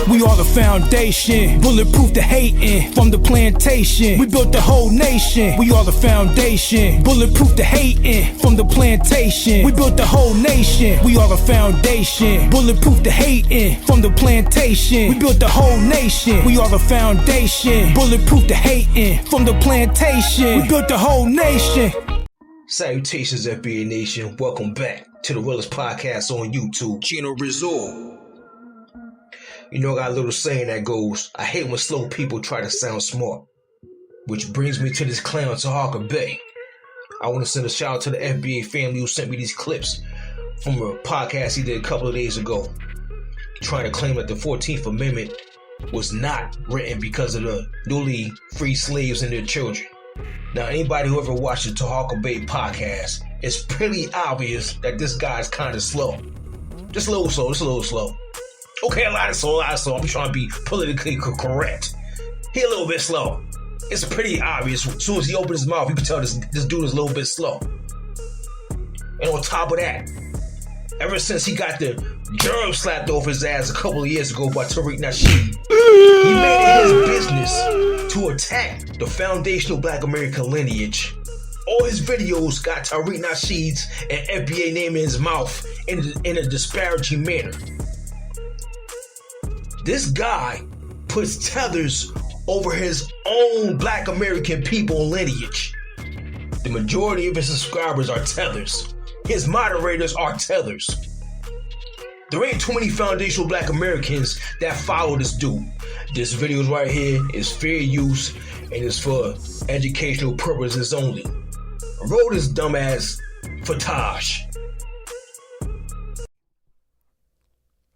We are the foundation, bulletproof the hating from the plantation. We built the whole nation. We are the foundation, bulletproof the hating from the plantation. We built the whole nation. We are the foundation, bulletproof the hating from the plantation. We built the whole nation. We are the foundation, bulletproof the hating from the plantation. We built the whole nation. Salutations, FBA Nation. Welcome back to the realest podcast on YouTube. Chino Resort. You know, I got a little saying that goes, I hate when slow people try to sound smart. Which brings me to this clown, Taharka Bey. I want to send a shout out to the FBA family who sent me these clips from a podcast he did a couple of days ago, trying to claim that the 14th Amendment was not written because of the newly freed slaves and their children. Now, anybody who ever watched the Taharka Bey podcast, it's pretty obvious that this guy's kind of slow. Just a little slow. Okay, a lot of slow. I'm trying to be politically correct. He a little bit slow. It's pretty obvious. As soon as he opens his mouth, you can tell this dude is a little bit slow. And on top of that, ever since he got the germ slapped off his ass a couple of years ago by Tariq Nasheed, he made it his business to attack the foundational Black American lineage. All his videos got Tariq Nasheed's and FBA name in his mouth in a disparaging manner. This guy puts tethers over his own Black American people lineage. The majority of his subscribers are tethers. His moderators are tethers. There ain't too many foundational Black Americans that follow this dude. This video right here is fair use and is for educational purposes only. I wrote this dumbass for Taj.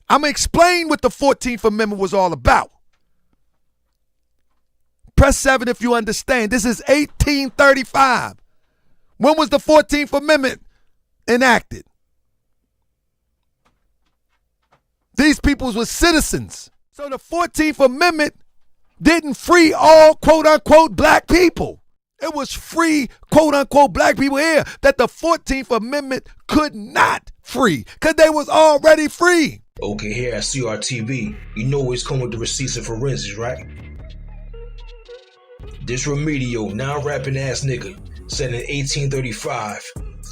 I'm going to explain what the 14th Amendment was all about. Press 7 if you understand. This is 1835. When was the 14th Amendment enacted? These peoples were citizens. So the 14th Amendment didn't free all quote-unquote black people. It was free quote-unquote black people here that the 14th Amendment could not free because they was already free. Okay, here at CRTV, you know it's coming with the receipts and forensics, right? This remedial, non-rapping ass nigga said in 1835,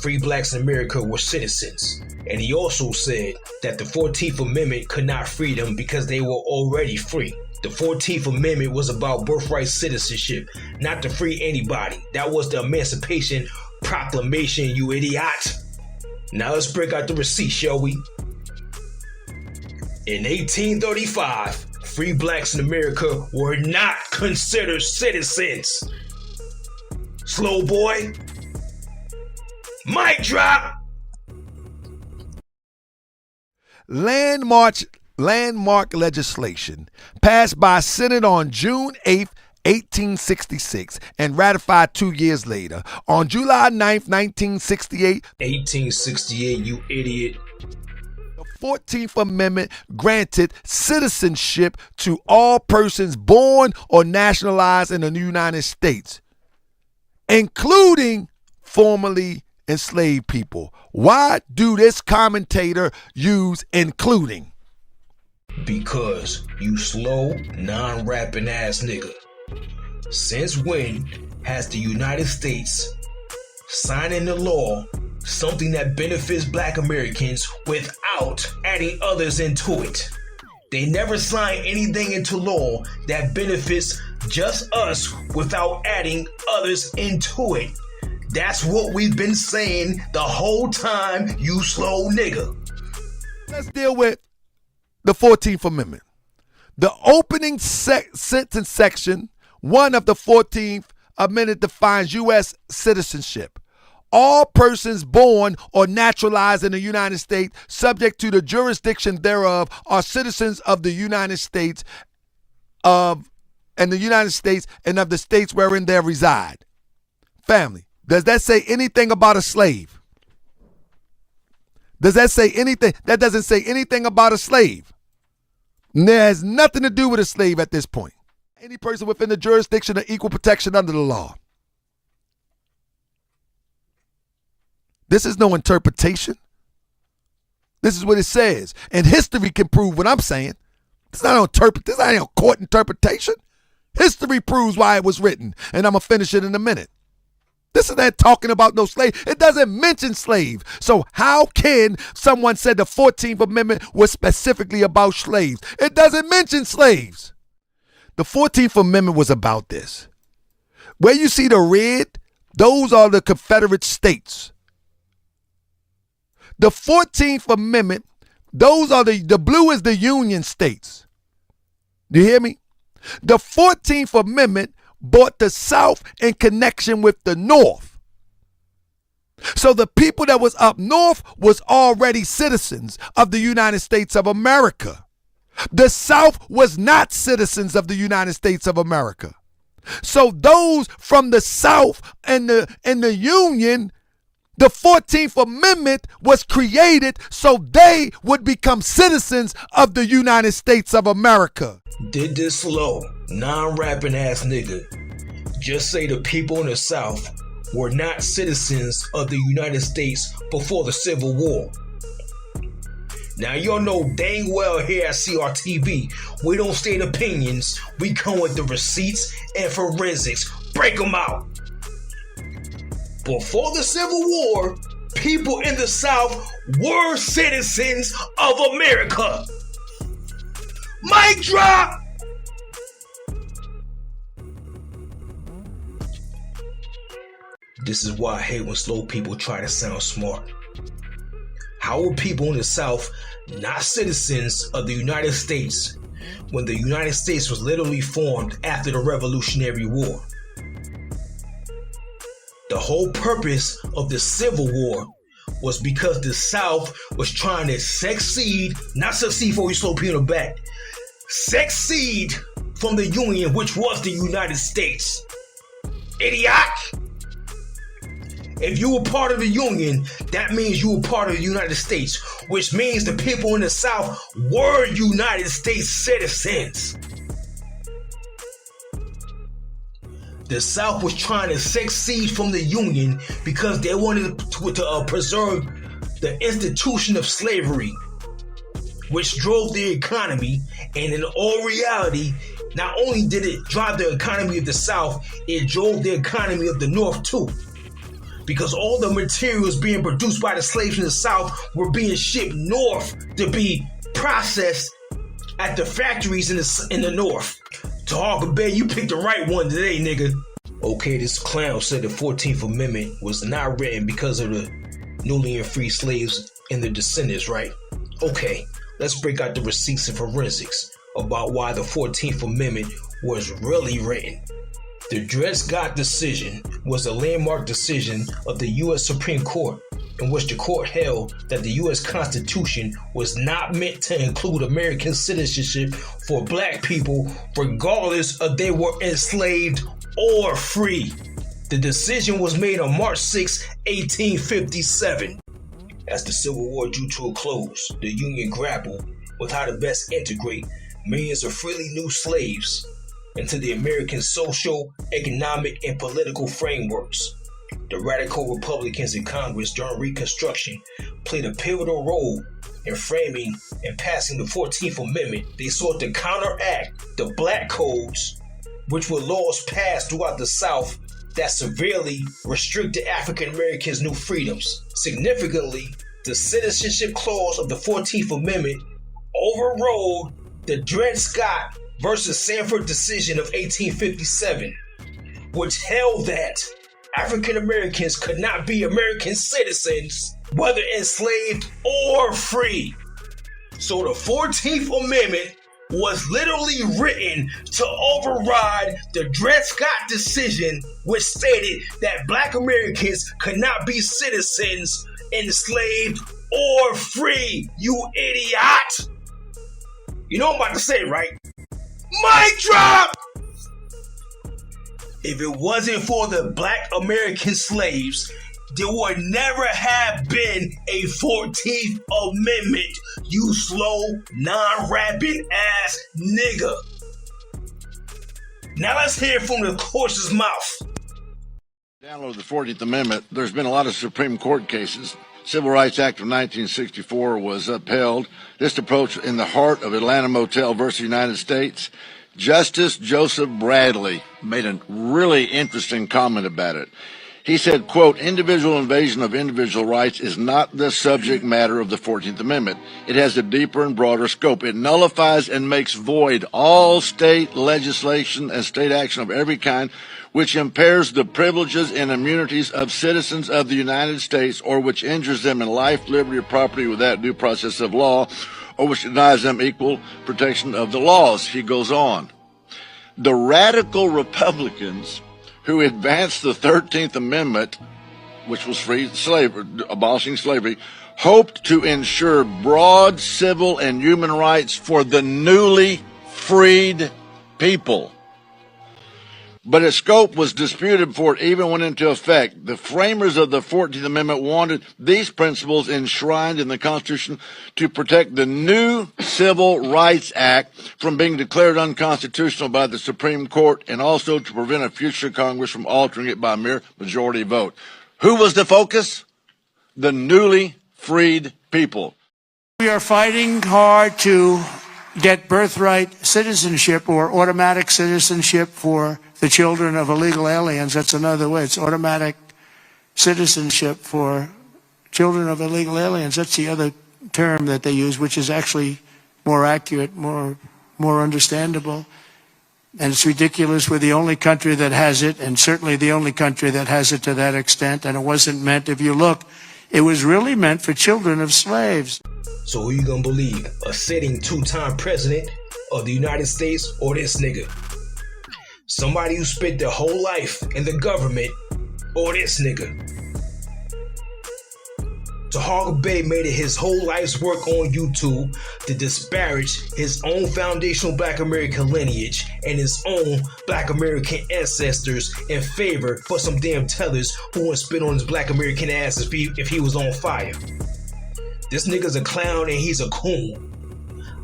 free blacks in America were citizens. And he also said that the 14th Amendment could not free them because they were already free. The 14th Amendment was about birthright citizenship, not to free anybody. That was the Emancipation Proclamation, you idiot. Now let's break out the receipt, shall we? In 1835, free blacks in America were not considered citizens. Slow boy. Mic drop. Landmark legislation passed by Senate on June 8th, 1866 and ratified 2 years later. On July 9th, 1968, 1868, you idiot. The 14th Amendment granted citizenship to all persons born or nationalized in the United States, including formerly enslaved people. Why do this commentator use including? Because you slow, non-rapping ass nigga. Since when has the United States signed into law something that benefits Black Americans without adding others into it? They never signed anything into law that benefits just us without adding others into it. That's what we've been saying the whole time, you slow nigga. Let's deal with the 14th Amendment. The opening sentence section 1 of the 14th Amendment defines U.S. citizenship. All persons born or naturalized in the United States, subject to the jurisdiction thereof, are citizens of the United States and of the states wherein they reside. Family, does that say anything about a slave? Does that say anything? That doesn't say anything about a slave. And there has nothing to do with a slave at this point. Any person within the jurisdiction of equal protection under the law. This is no interpretation. This is what it says. And history can prove what I'm saying. This ain't a court interpretation. History proves why it was written, and I'm going to finish it in a minute. This is not talking about no slave. It doesn't mention slave. So how can someone say the 14th Amendment was specifically about slaves? It doesn't mention slaves. The 14th Amendment was about this. Where you see the red, those are the Confederate states. The 14th Amendment, those are the blue is the Union states. Do you hear me? The 14th Amendment brought the South in connection with the North. So the people that was up north was already citizens of the United States of America. The South was not citizens of the United States of America. So those from the South and the Union, the 14th Amendment was created so they would become citizens of the United States of America. Did this slow, non-rapping ass nigga just say the people in the South were not citizens of the United States before the Civil War? Now y'all know dang well here at CRTV, we don't state opinions, we come with the receipts and forensics. Break them out. Before the Civil War, people in the South were citizens of America. Mic drop! This is why I hate when slow people try to sound smart. How were people in the South not citizens of the United States when the United States was literally formed after the Revolutionary War? The whole purpose of the Civil War was because the South was trying to not succeed before we slow people back, succeed from the Union, which was the United States. Idiot! If you were part of the Union, that means you were part of the United States, which means the people in the South were United States citizens. The South was trying to secede from the Union because they wanted to preserve the institution of slavery, which drove the economy. And in all reality, not only did it drive the economy of the South, it drove the economy of the North too. Because all the materials being produced by the slaves in the South were being shipped north to be processed at the factories in the North. Taharka Bey, you picked the right one today, nigga. Okay, this clown said the 14th Amendment was not written because of the newly and free slaves and the descendants, right? Okay, let's break out the receipts and forensics about why the 14th Amendment was really written. The Dred Scott decision was a landmark decision of the U.S. Supreme Court in which the court held that the U.S. Constitution was not meant to include American citizenship for black people regardless of they were enslaved or free. The decision was made on March 6, 1857. As the Civil War drew to a close, the Union grappled with how to best integrate millions of freely new slaves into the American social, economic, and political frameworks. The radical Republicans in Congress during Reconstruction played a pivotal role in framing and passing the 14th Amendment. They sought to counteract the black codes, which were laws passed throughout the South that severely restricted African Americans' new freedoms. Significantly, the citizenship clause of the 14th Amendment overrode the Dred Scott versus Sanford decision of 1857, which held that African Americans could not be American citizens, whether enslaved or free. So the 14th Amendment was literally written to override the Dred Scott decision, which stated that black Americans could not be citizens, enslaved, or free. You idiot! You know what I'm about to say, right? Mic drop! If it wasn't for the black American slaves, there would never have been a 14th Amendment, you slow, non-rapping ass nigga. Now let's hear from the horse's mouth. Download the 14th Amendment. There's been a lot of Supreme Court cases Civil Rights Act of 1964 was upheld. This approach in the heart of Atlanta Motel versus United States. Justice Joseph Bradley made a really interesting comment about it. He said, quote, individual invasion of individual rights is not the subject matter of the 14th Amendment. It has a deeper and broader scope. It nullifies and makes void all state legislation and state action of every kind which impairs the privileges and immunities of citizens of the United States or which injures them in life, liberty, or property without due process of law or which denies them equal protection of the laws. He goes on. The radical Republicans who advanced the 13th Amendment, which was abolishing slavery, hoped to ensure broad civil and human rights for the newly freed people. But its scope was disputed before it even went into effect. The framers of the 14th Amendment wanted these principles enshrined in the Constitution to protect the new Civil Rights Act from being declared unconstitutional by the Supreme Court and also to prevent a future Congress from altering it by a mere majority vote. Who was the focus? The newly freed people. We are fighting hard to get birthright citizenship or automatic citizenship for the children of illegal aliens. That's another way. It's automatic citizenship for children of illegal aliens. That's the other term that they use, which is actually more accurate, more understandable. And it's ridiculous. We're the only country that has it, and certainly the only country that has it to that extent. And it wasn't meant, if you look, it was really meant for children of slaves. So who you gonna believe? A sitting two-time president of the United States or this nigga? Somebody who spent their whole life in the government or this nigga? Taharka Bey made it his whole life's work on YouTube to disparage his own foundational Black American lineage and his own Black American ancestors in favor for some damn tellers who want to spit on his Black American ass if he was on fire. This nigga's a clown and he's a coon.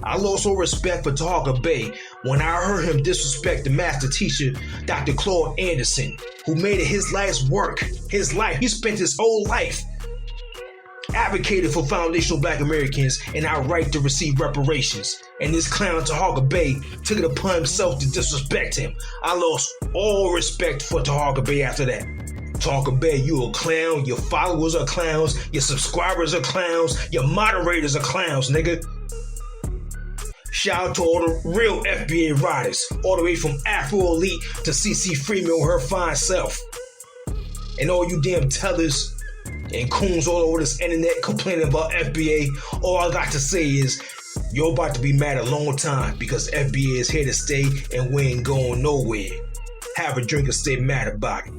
I lost all respect for Taharka Bey when I heard him disrespect the master teacher, Dr. Claude Anderson, who made it his life's work, his life. He spent his whole life advocated for foundational Black Americans and our right to receive reparations. And this clown Taharka Bey took it upon himself to disrespect him. I lost all respect for Taharka Bey after that. Taharka Bey, you a clown, your followers are clowns, your subscribers are clowns, your moderators are clowns, nigga. Shout out to all the real FBA riders, all the way from Afro Elite to CC Freeman or her fine self. And all you damn tellers and coons all over this internet complaining about FBA, all I got to say is, you're about to be mad a long time because FBA is here to stay and we ain't going nowhere. Have a drink and stay mad about it.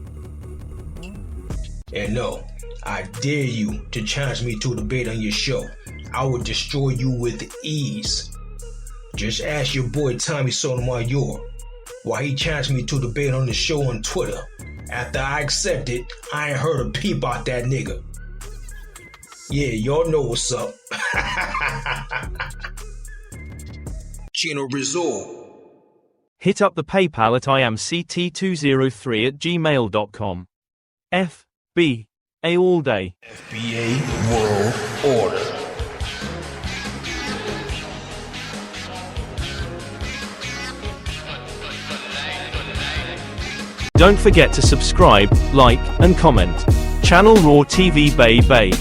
And no, I dare you to challenge me to a debate on your show. I will destroy you with ease. Just ask your boy Tommy Sotomayor why he challenged me to a debate on the show on Twitter. After I accepted, I ain't heard a peep about that nigga. Yeah, y'all know what's up. Chino Resort. Hit up the PayPal at IamCT203@gmail.com. FBA all day. FBA World Order. Don't forget to subscribe, like, and comment. Channel Raw TV Bay Bay.